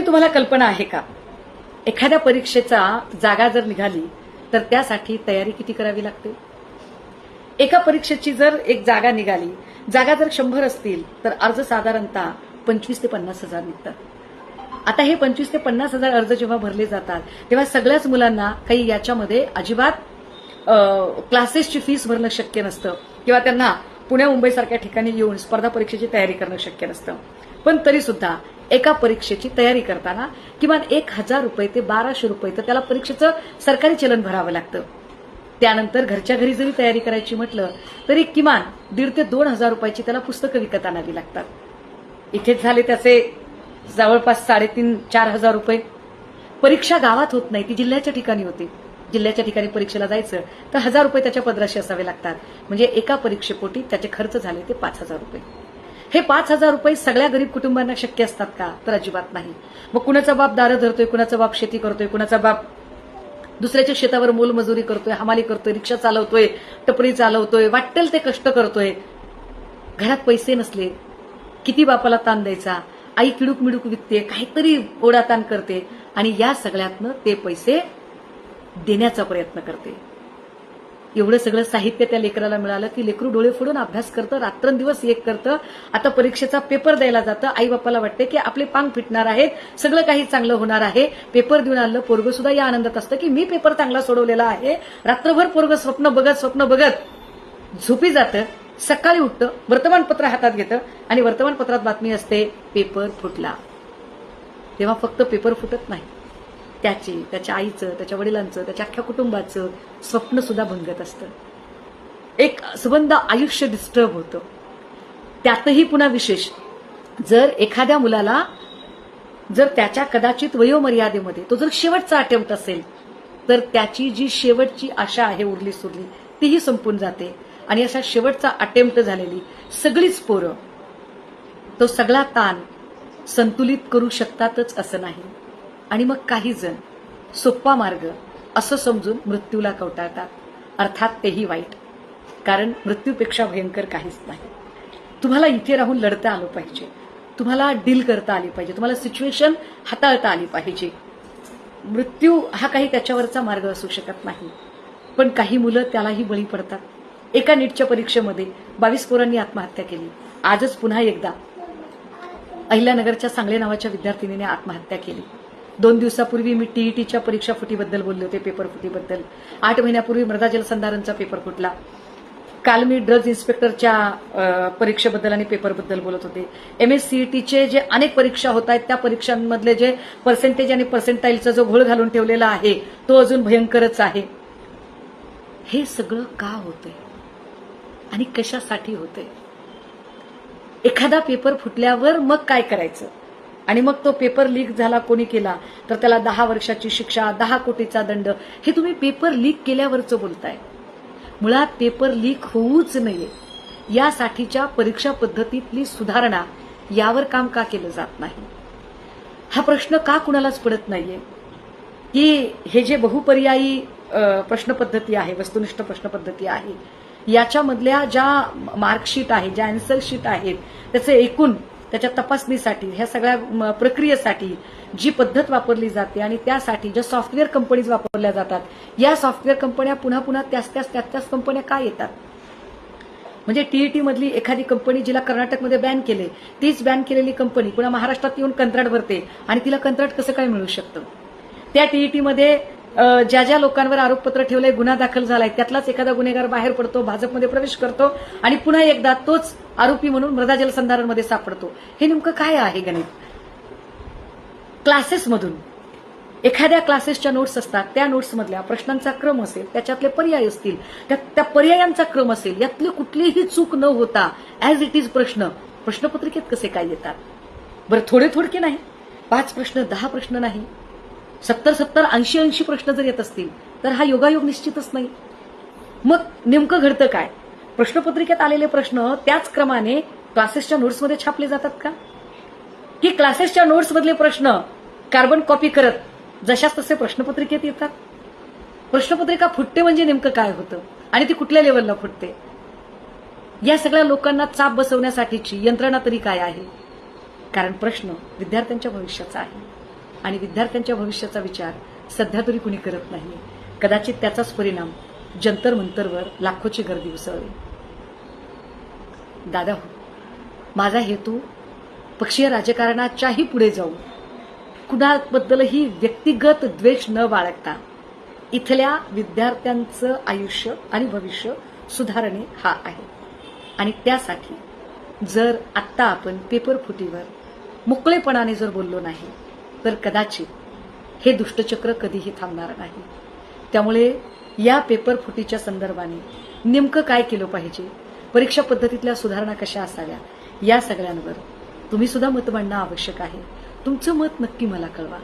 तुम्हाला कल्पना आहे का, एखाद्या परीक्षेचा जागा जर निघाली तर त्यासाठी तयारी किती करावी लागते? एका परीक्षेची जर एक जागा निघाली, जागा जर 100 असतील तर अर्ज साधारणतः 25 ते 50 हजार निघतात. आता हे 25 ते 50 हजार अर्ज जेव्हा भरले जातात तेव्हा सगळ्याच मुलांना काही याच्यामध्ये अजिबात क्लासेसची फीस भरणं शक्य नसतं किंवा त्यांना पुण्या मुंबईसारख्या ठिकाणी येऊन स्पर्धा परीक्षेची तयारी करणं शक्य नसतं. पण तरी सुद्धा एका परीक्षेची तयारी करताना किमान 1000 रुपये ते 1200 रुपये तर त्याला परीक्षेचं सरकारी चलन भरावं लागतं. त्यानंतर घरच्या घरी जरी तयारी करायची म्हटलं तरी किमान 1,500 ते 2,000 रुपयाची त्याला पुस्तकं विकत आणावी लागतात. इथेच झाले त्याचे जवळपास 3,500-4 हजार रुपये. परीक्षा गावात होत नाही, ती जिल्ह्याच्या ठिकाणी होते. जिल्ह्याच्या ठिकाणी परीक्षेला जायचं तर 1000 रुपये त्याच्या पदराशी असावे लागतात. म्हणजे एका परीक्षेपोटी त्याचे खर्च झाले ते 5,000 रुपये. हे 5,000 रुपये सगळ्या गरीब कुटुंबांना शक्य असतात का? तर अजिबात नाही. मग कुणाचा बाप दारं धरतोय, कुणाचा बाप शेती करतोय, कुणाचा बाप दुसऱ्याच्या शेतावर मोलमजुरी करतोय, हमाली करतोय, रिक्षा चालवतोय, टपरी चालवतोय, वाटेल ते कष्ट करतोय. घरात पैसे नसले किती बापाला ताण द्यायचा? आई किडूक मिडूक विकते, काहीतरी ओढाताण करते आणि या सगळ्यातनं ते पैसे देण्याचा प्रयत्न करते. एवढं सगळं साहित्य त्या लेकराला मिळालं की लेकरू डोळे फोडून अभ्यास करतं, रात्रंदिवस एक करतं. आता परीक्षेचा पेपर द्यायला जातं, आई बापाला वाटते की आपले पांग फिटणार आहेत, सगळं काही चांगलं होणार आहे. पेपर देऊन आलं, पोरगं सुद्धा या आनंदात असतं की मी पेपर चांगला सोडवलेला आहे. रात्रभर पोरगं स्वप्न बघत झोपी जातं. सकाळी उठतं, वर्तमानपत्र हातात घेतं आणि वर्तमानपत्रात बातमी असते पेपर फुटला. तेव्हा फक्त पेपर फुटत नाही, त्याची, त्याच्या आईचं, त्याच्या वडिलांचं, त्याच्या अख्ख्या कुटुंबाचं स्वप्न सुद्धा भंगत असतं. एक संबंध आयुष्य डिस्टर्ब होतं. त्यातही पुन्हा विशेष जर एखाद्या मुलाला जर त्याच्या कदाचित वयोमर्यादेमध्ये तो जर शेवटचा अटेम्प्ट असेल तर त्याची जी शेवटची आशा आहे उरली सुरली तीही संपून जाते. आणि अशा शेवटचा अटेम्प्ट झालेली सगळीच पोरं तो सगळा ताण संतुलित करू शकतातच असं नाही. आणि मग काही जण सोपा मार्ग असं समजून मृत्यूला कवटाळतात. अर्थात तेही वाईट, कारण मृत्यूपेक्षा भयंकर काहीच नाही. तुम्हाला इथे राहून लढता आलं पाहिजे, तुम्हाला डील करता आली पाहिजे, तुम्हाला सिच्युएशन हाताळता आली पाहिजे. मृत्यू हा काही त्याच्यावरचा मार्ग असू शकत नाही. पण काही मुलं त्यालाही बळी पडतात. एका नीटच्या परीक्षेमध्ये 22 पोरांनी आत्महत्या केली. आजच पुन्हा एकदा अहिल्यानगरच्या सांगले नावाच्या विद्यार्थिनीने आत्महत्या केली. 2 दिवसापूर्वी मी टीईटीच्या परीक्षा फुटीबद्दल बोलले होते, पेपर फुटीबद्दल. 8 महिन्यापूर्वी मृदा जलसंधारणचा पेपर फुटला. काल मी ड्रग्ज इन्स्पेक्टरच्या परीक्षेबद्दल आणि पेपरबद्दल बोलत होते. MSCETचे जे अनेक परीक्षा होत आहेत त्या परीक्षांमधले जे पर्सेंटेज आणि पर्सेंटाईलचा जो घोळ घालून ठेवलेला आहे तो अजून भयंकरच आहे. हे सगळं का होतंय आणि कशासाठी होतंय? एखादा पेपर फुटल्यावर मग काय करायचं? आणि मग तो पेपर लीक झाला, कोणी केला तर त्याला 10 वर्षाची शिक्षा, 10 कोटीचा दंड. हे तुम्ही पेपर लीक केल्यावरचं बोलताय. मुळात पेपर लीक होऊच नये यासाठीच्या परीक्षा पद्धतीतली सुधारणा यावर काम का केलं जात नाही? हा प्रश्न का कुणालाच पडत नाहीये की हे जे बहुपर्यायी प्रश्न पद्धती आहे, वस्तुनिष्ठ प्रश्न पद्धती आहे, याच्यामधल्या ज्या मार्कशीट आहे, ज्या आन्सर शीट आहेत, त्याचे एकूण त्याच्या तपासणीसाठी, ह्या सगळ्या प्रक्रियेसाठी जी पद्धत वापरली जाते आणि त्यासाठी ज्या सॉफ्टवेअर कंपनीज वापरल्या जातात, या सॉफ्टवेअर कंपन्या पुन्हा पुन्हा त्याच कंपन्या काय येतात? म्हणजे टीईटी मधली एखादी कंपनी जिला कर्नाटकमध्ये बॅन केले, तीच बॅन केलेली कंपनी पुन्हा महाराष्ट्रात येऊन कंत्राट भरते आणि तिला कंत्राट कसं काय मिळू शकतं? त्या टीईटीमध्ये ज्या ज्या लोकांवर आरोपपत्र ठेवलंय, गुन्हा दाखल झालाय, त्यातलाच एखादा गुन्हेगार बाहेर पडतो, भाजपमध्ये प्रवेश करतो आणि पुन्हा एकदा तोच आरोपी म्हणून मृदा जलसंधारणमध्ये सापडतो. हे नेमकं काय आहे गणित? क्लासेसमधून एखाद्या क्लासेसच्या नोट्स असतात, त्या नोट्समधल्या प्रश्नांचा क्रम असेल, त्याच्यातले पर्याय असतील, त्या पर्यायांचा क्रम असेल, यातली कुठलीही चूक न होता ऍज इट इज प्रश्नपत्रिकेत कसे काय येतात? बरं, थोडके नाही, 5 प्रश्न 10 प्रश्न नाही, 70 80 प्रश्न जर येत असतील तर हा योगायोग निश्चितच नाही. मग नेमकं घडतं काय? प्रश्नपत्रिकेत आलेले प्रश्न त्याच क्रमाने क्लासेसच्या नोट्समध्ये छापले जातात का? की क्लासेसच्या नोट्समधले प्रश्न कार्बन कॉपी करत जशाच तसे प्रश्नपत्रिकेत येतात? प्रश्नपत्रिका फुटते म्हणजे नेमकं काय होतं आणि ती कुठल्या लेवलला फुटते? या सगळ्या लोकांना चाप बसवण्यासाठीची यंत्रणा तरी काय आहे? कारण प्रश्न विद्यार्थ्यांच्या भविष्याचा आहे. आणि विद्यार्थ्यांच्या भविष्याचा विचार सध्या तरी कुणी करत नाही. कदाचित त्याचाच परिणाम जंतर मंतरवर लाखोची गर्दी उसळली. दादा हो, माझा हेतू पक्षीय राजकारणाच्याही पुढे जाऊन कुणाबद्दलही व्यक्तिगत द्वेष न बाळगता इथल्या विद्यार्थ्यांचं आयुष्य आणि भविष्य सुधारणे हा आहे. आणि त्यासाठी जर आत्ता आपण पेपर फुटीवर मोकळेपणाने जर बोललो नाही तर कदाचित हे दुष्टचक्र कधीही थांबणार नाही. त्यामुळे या पेपर फुटीच्या संदर्भाने नेमकं काय केलं पाहिजे, परीक्षा पद्धतीतल्या सुधारणा कशा असाव्या, या सगळ्यांवर तुम्ही सुद्धा मत मांडणं आवश्यक आहे. तुमचं मत नक्की मला कळवा.